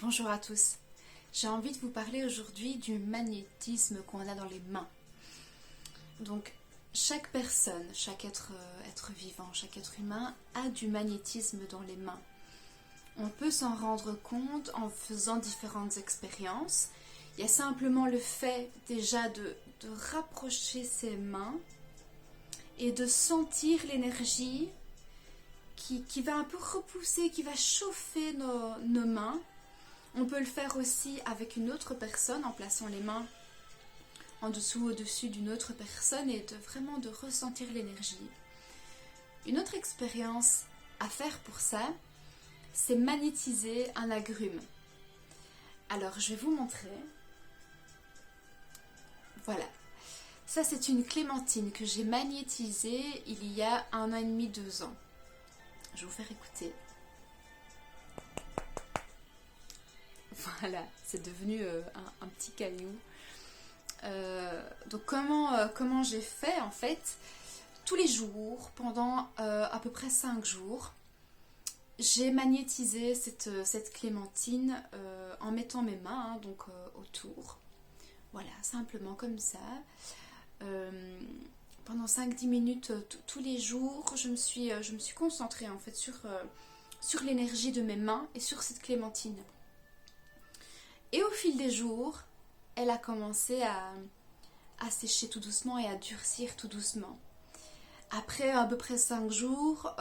Bonjour à tous. J'ai envie de vous parler aujourd'hui du magnétisme qu'on a dans les mains. Donc, chaque personne, chaque être vivant, chaque être humain a du magnétisme dans les mains. On peut s'en rendre compte en faisant différentes expériences. Il y a simplement le fait déjà de rapprocher ses mains et de sentir l'énergie qui va un peu repousser, qui va chauffer nos mains. On peut le faire aussi avec une autre personne en plaçant les mains en dessous ou au-dessus d'une autre personne et vraiment de ressentir l'énergie. Une autre expérience à faire pour ça, c'est magnétiser un agrume. Alors je vais vous montrer. Voilà. Ça c'est une clémentine que j'ai magnétisée il y a 1 an et demi, 2 ans. Je vais vous faire écouter. Voilà, c'est devenu un petit caillou. Donc comment j'ai fait en fait? Tous les jours, pendant à peu près 5 jours, j'ai magnétisé cette clémentine en mettant mes mains autour. Voilà, simplement comme ça. Pendant 5-10 minutes tous les jours, je me suis concentrée en fait sur l'énergie de mes mains et sur cette clémentine. Et au fil des jours, elle a commencé à sécher tout doucement et à durcir tout doucement. Après à peu près 5 jours,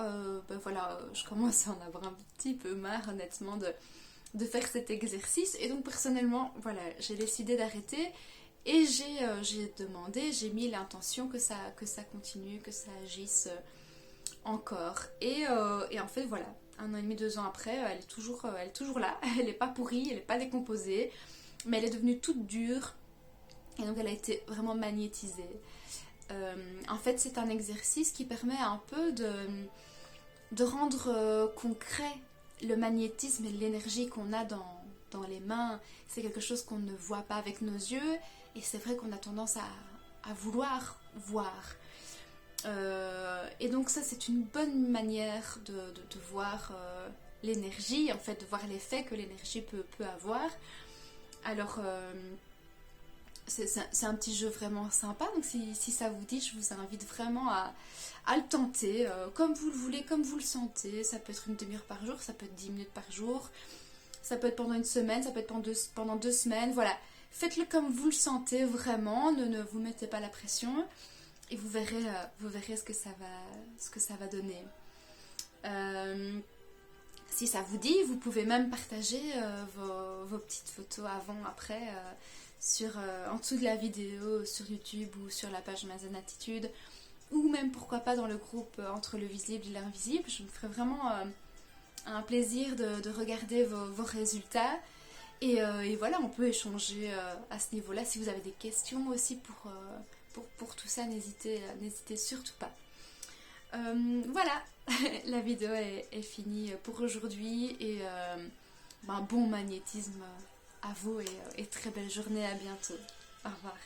voilà, je commence à en avoir un petit peu marre honnêtement de faire cet exercice. Et donc personnellement, voilà, j'ai décidé d'arrêter et j'ai mis l'intention que ça continue, que ça agisse encore. Et en fait voilà, 1 an et demi, 2 ans après, elle est toujours là, elle n'est pas pourrie, elle n'est pas décomposée, mais elle est devenue toute dure et donc elle a été vraiment magnétisée. En fait c'est un exercice qui permet un peu de rendre concret le magnétisme et l'énergie qu'on a dans les mains. C'est quelque chose qu'on ne voit pas avec nos yeux et c'est vrai qu'on a tendance à vouloir voir. Et donc ça c'est une bonne manière de voir l'énergie, en fait de voir l'effet que l'énergie peut avoir. Alors c'est un petit jeu vraiment sympa, donc si ça vous dit, je vous invite vraiment à le tenter comme vous le voulez, comme vous le sentez. Ça peut être une demi-heure par jour, ça peut être 10 minutes par jour, ça peut être pendant une semaine, ça peut être pendant 2 semaines, voilà. Faites-le comme vous le sentez vraiment, ne vous mettez pas la pression. Et vous verrez ce que ça va donner. Si ça vous dit, vous pouvez même partager vos petites photos avant, après, en dessous de la vidéo sur YouTube ou sur la page Ma Zen Attitude, ou même pourquoi pas dans le groupe Entre le visible et l'invisible. Je me ferai vraiment un plaisir de regarder vos résultats. Et voilà, on peut échanger à ce niveau-là. Si vous avez des questions aussi pour tout ça, n'hésitez surtout pas. Voilà, la vidéo est finie pour aujourd'hui et bon magnétisme à vous et très belle journée, à bientôt. Au revoir.